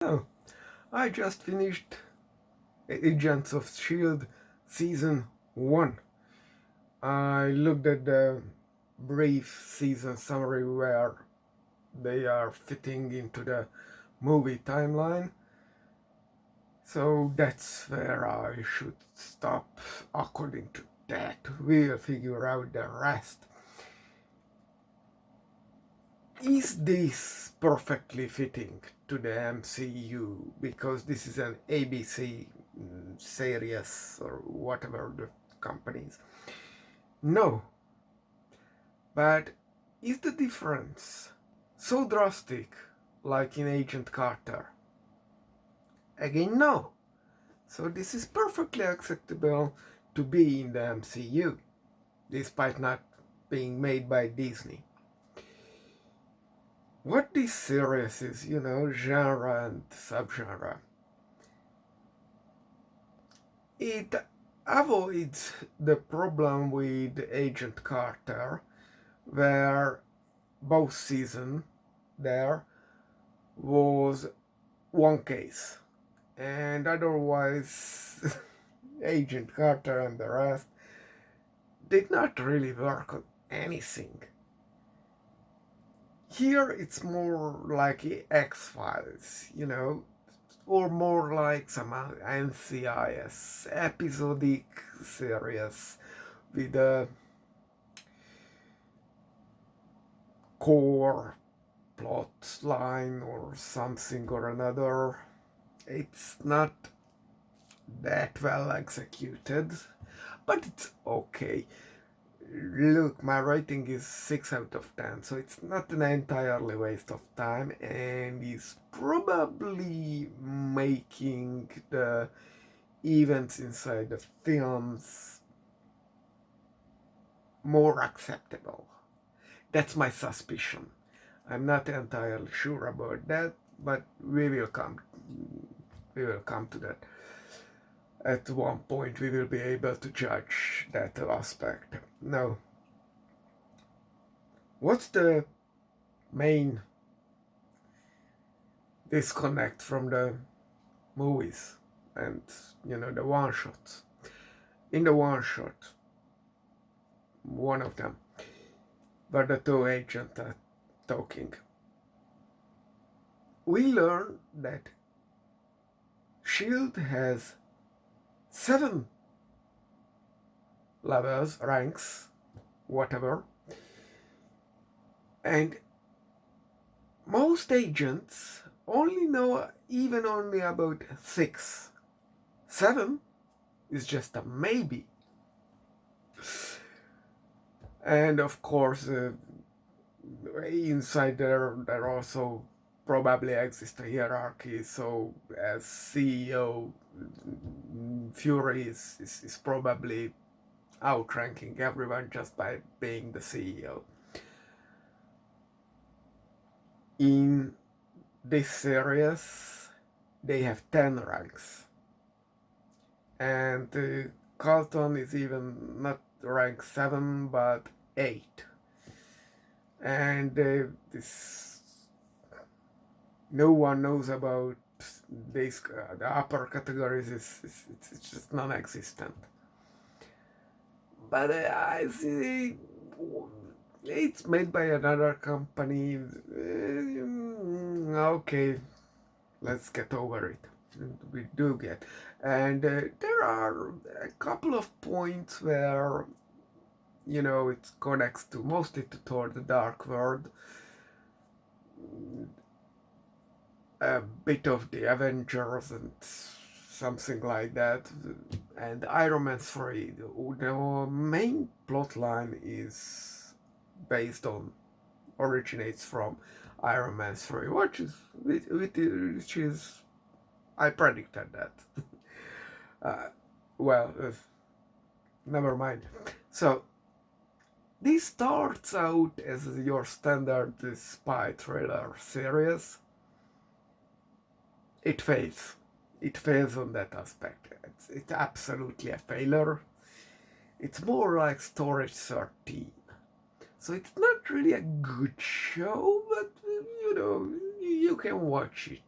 Oh, I just finished Agents of Shield Season 1. I looked at the brief season summary where they are fitting into the movie timeline. So that's where I should stop. According to that, we'll figure out the rest. Is this perfectly fitting to the MCU? Because this is an ABC series or whatever the companies. No. But is the difference so drastic like in Agent Carter? Again, no. So this is perfectly acceptable to be in the MCU, despite not being made by Disney. What this series is, genre and subgenre, it avoids the problem with Agent Carter, where both season there was one case, and otherwise Agent Carter and the rest did not really work on anything. Here it's more like X-Files, or more like some NCIS episodic series with a core plot line or something or another. It's not that well executed, but it's okay. Look, my rating is 6 out of 10, so it's not an entirely waste of time and is probably making the events inside the films more acceptable. That's my suspicion. I'm not entirely sure about that, but we will come to that. At one point we will be able to judge that aspect. Now, what's the main disconnect from the movies and the one shots? In the one shot, one of them, where the two agents are talking, we learn that Shield has 7 levels, ranks, whatever, and most agents only know only about 6. 7 is just a maybe. And of course, inside there also probably exists a hierarchy. So as CEO, Fury is probably outranking everyone just by being the CEO. In this series, they have 10 ranks. And Carlton is even not rank 7, but 8. And this, no one knows about this. The upper categories it's just non-existent. But I see it's made by another company. Okay, let's get over it. We do get. And there are a couple of points where it connects to mostly toward the dark world, a bit of the Avengers and something like that, and Iron Man 3. The main plot line is originates from Iron Man 3, which is I predicted that. Well, never mind. So this starts out as your standard spy thriller series. It fails. It fails on that aspect. It's absolutely a failure. It's more like Storage 13. So it's not really a good show, but you can watch it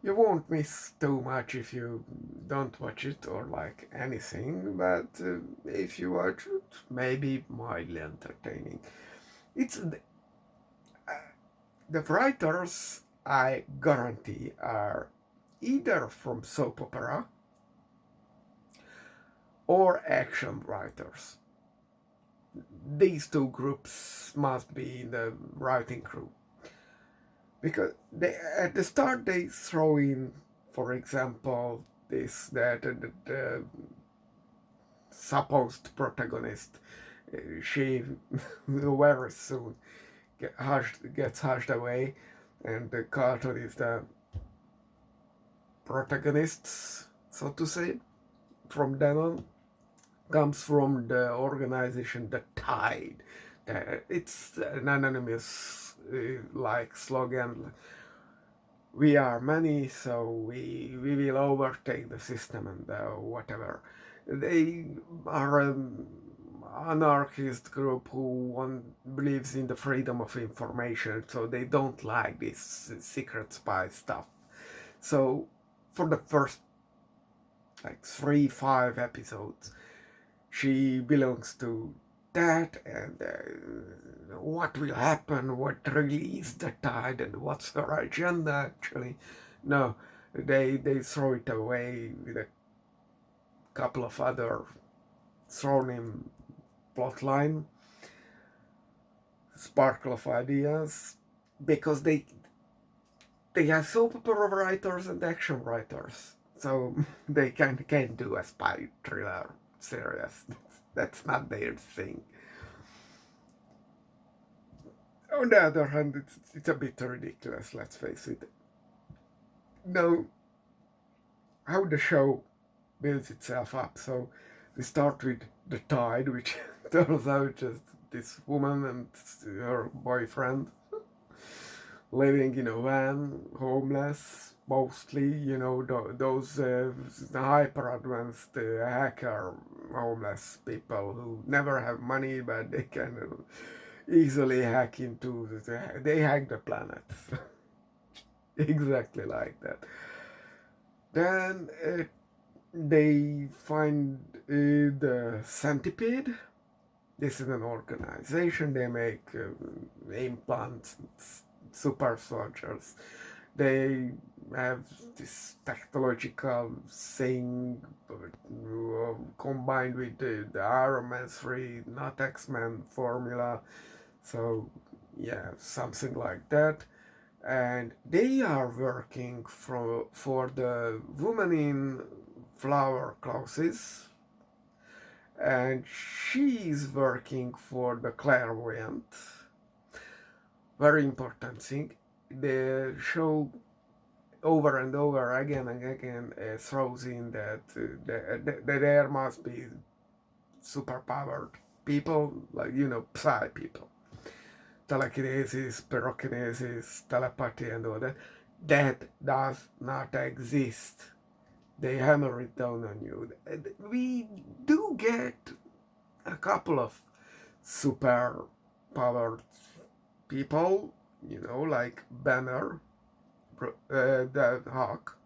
You won't miss too much if you don't watch it or like anything, but if you watch it, maybe mildly entertaining. It's the writers, I guarantee, are either from soap opera or action writers. These two groups must be in the writing crew because at the start they throw in, for example, this that the supposed protagonist, she very soon gets hushed away, and the cartoon is the protagonists, so to say, from then on, comes from the organization The Tide. It's an anonymous like slogan. We are many, so we will overtake the system and whatever. They are an anarchist group who believes in the freedom of information, so they don't like this secret spy stuff. So for the first like 3-5 episodes, she belongs to that, and what will happen, what really is the tide, and what's her agenda actually. No, they throw it away with a couple of other thrown in plotline, sparkle of ideas, because they are soap opera writers and action writers, so they can't do a spy thriller series. That's not their thing. On the other hand, it's a bit ridiculous, let's face it. Now, how the show builds itself up. So we start with the tide, which turns out just this woman and her boyfriend living in a van, homeless, mostly, those hyper advanced hacker homeless people who never have money, but they can easily hack they hack the planet. Exactly like that. Then they find the centipede. This is an organization. They make implants, super soldiers. They have this technological thing combined with the Iron Man 3, not X-Men formula. So, yeah, something like that. And they are working for the woman in flower clothes, and she is working for the clairvoyant. Very important thing. The show over and over again and again throws in that there must be superpowered people, like, psi people, telekinesis, pyrokinesis, telepathy, and all that. That does not exist. They hammer it down on you. We do get a couple of super powered people, like Banner, the Hawk.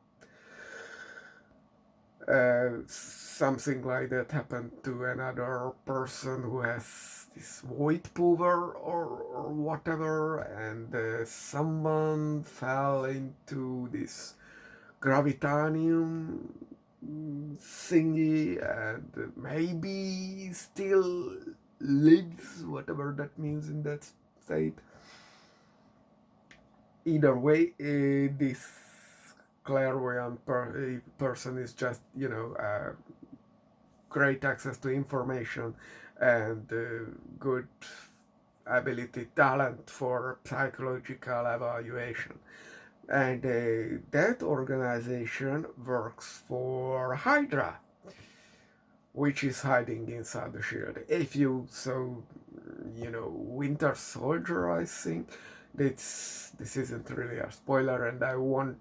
Something like that happened to another person who has this void power or whatever, and someone fell into this gravitanium thingy and maybe still lives, whatever that means in that state. Either way, this clairvoyant person is just, great access to information and good ability, talent for psychological evaluation. And that organization works for Hydra, which is hiding inside the shield. If you saw, Winter Soldier, I think, this isn't really a spoiler, and I want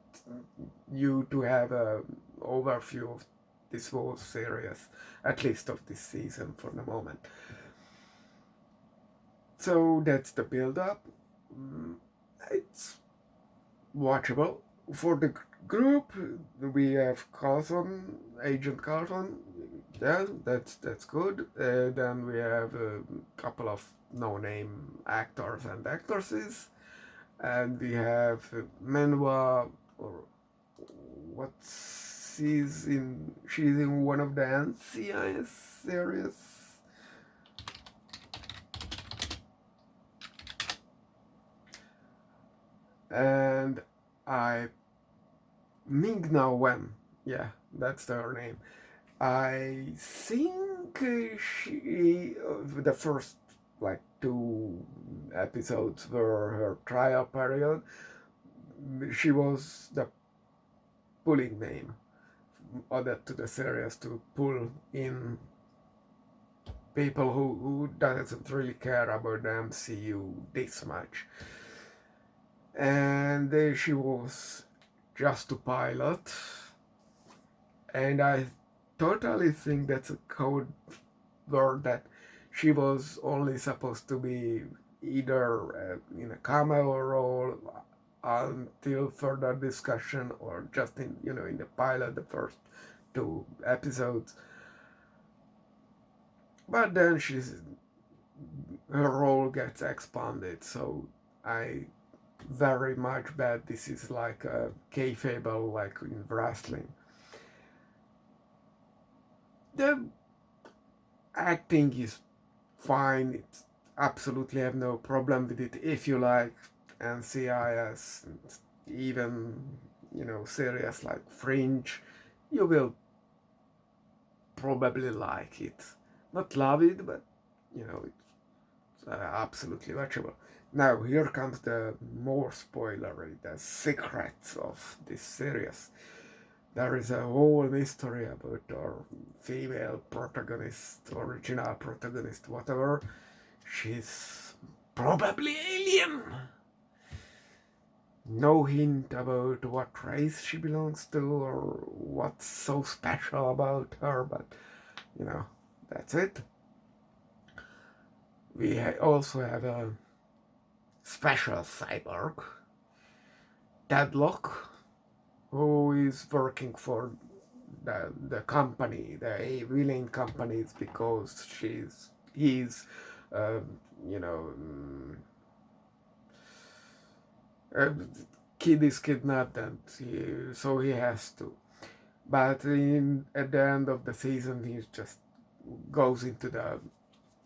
you to have an overview of this whole series, at least of this season for the moment. So that's the build-up. It's watchable. For the group. We have Carlson, Agent Carlson. Yeah, that's good. Then we have a couple of no-name actors and actresses, and we have Menwa, or what she's in one of the NCIS series. And I Ming-Na Wen, yeah, that's her name. I think the first like two episodes were her trial period. She was the pulling name added to the series to pull in people who doesn't really care about the MCU this much. And she was just a pilot, and I totally think that's a code word that she was only supposed to be either in a cameo role until further discussion, or just in the pilot, the first two episodes. But then her role gets expanded, so I very much bet this is like a kayfabe, like in wrestling. The acting is fine. It's absolutely have no problem with it. If you like NCIS, even series like Fringe, you will probably like it. Not love it, but it's absolutely watchable. Now here comes the more spoilery, the secrets of this series. There is a whole mystery about our female protagonist, original protagonist, whatever. She's probably alien. No hint about what race she belongs to or what's so special about her, but that's it. We also have a special cyborg, Deadlock, who is working for the company, the villain companies, because he's uh, you know a kid is kidnapped, and so he has to. But at the end of the season, he just goes into the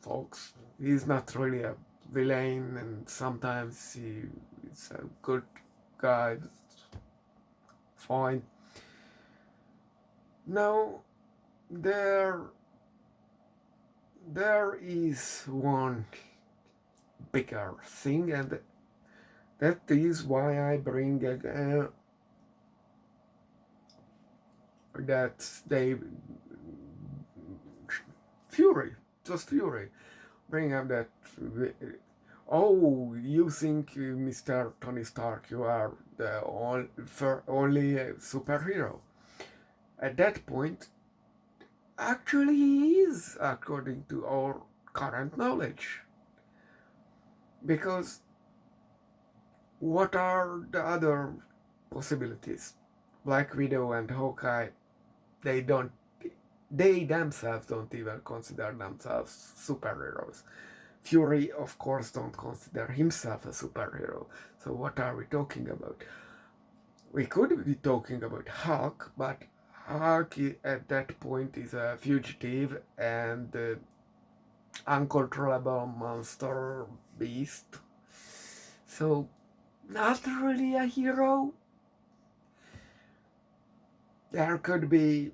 folks. He's not really a villain, and sometimes he's a good guy. Fine. Now there is one bigger thing, and that is why I bring that they Fury, bring up that. Oh, you think, Mr. Tony Stark, you are the only superhero? At that point, actually, he is, according to our current knowledge. Because what are the other possibilities? Black Widow and Hawkeye, they themselves don't even consider themselves superheroes. Fury, of course, don't consider himself a superhero. So what are we talking about? We could be talking about Hulk, but Hulk at that point is a fugitive and uncontrollable monster beast. So not really a hero. There could be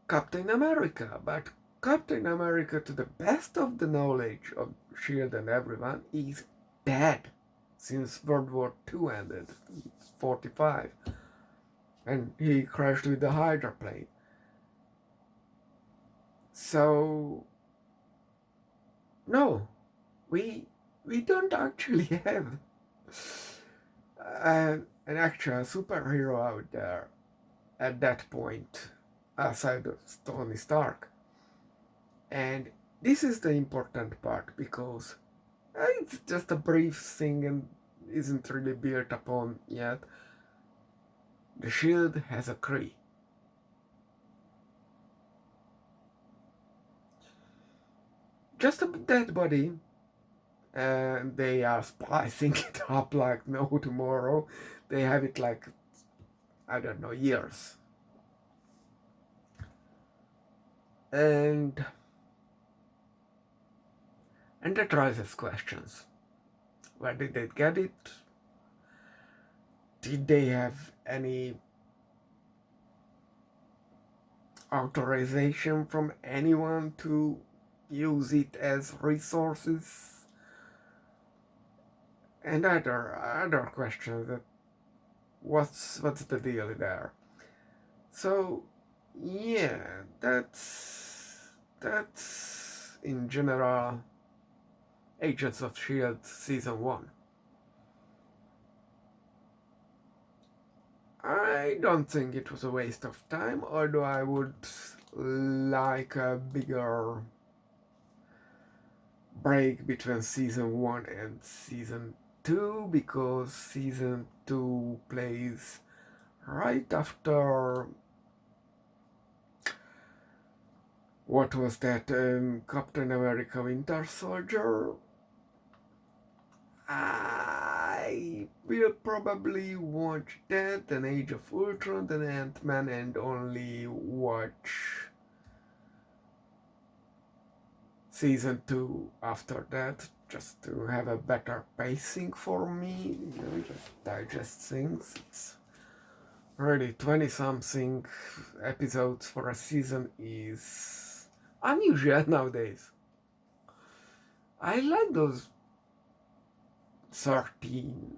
Captain America, but Captain America, to the best of the knowledge of S.H.I.E.L.D. and everyone, is dead since World War II ended, 45, and he crashed with the Hydra plane. So, no, we don't actually have an actual superhero out there at that point, aside of Tony Stark. And this is the important part, because it's just a brief thing and isn't really built upon yet. The Shield has a Kree. Just a dead body, and they are splicing it up like no tomorrow. They have it like, I don't know, years. And that raises questions. Where did they get it? Did they have any authorization from anyone to use it as resources? And other questions that what's the deal there? So yeah, that's in general Agents of S.H.I.E.L.D. Season 1. I don't think it was a waste of time, although I would like a bigger break between Season 1 and Season 2, because Season 2 plays right after, what was that, Captain America Winter Soldier. I will probably watch that, then Age of Ultron, then Ant-Man, and only watch Season 2 after that, just to have a better pacing for me, just digest things. It's really 20-something episodes for a season is unusual nowadays. I like those 13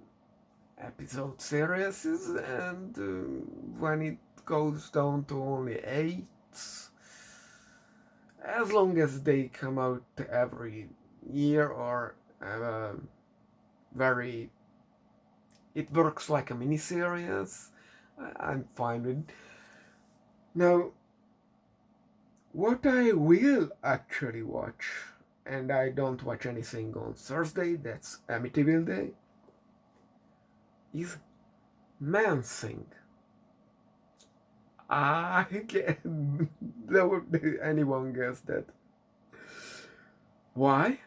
episode series, and when it goes down to only 8, as long as they come out every year or very, it works like a miniseries, I'm fine with. Now, what I will actually watch, and I don't watch anything on Thursday, that's Amityville Day, is Man-Thing. I can never anyone guess that. Why?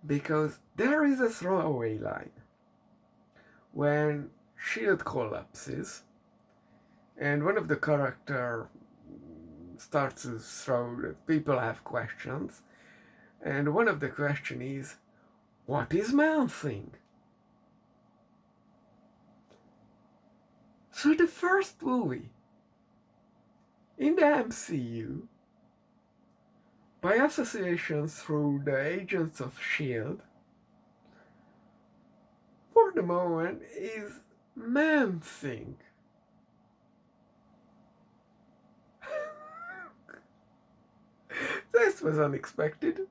Because there is a throwaway line. When S.H.I.E.L.D. collapses, and one of the characters starts to throw that people have questions, and one of the questions is, what is Man-Thing? So the first movie in the MCU, by association through the Agents of S.H.I.E.L.D., for the moment is Man-Thing. This was unexpected.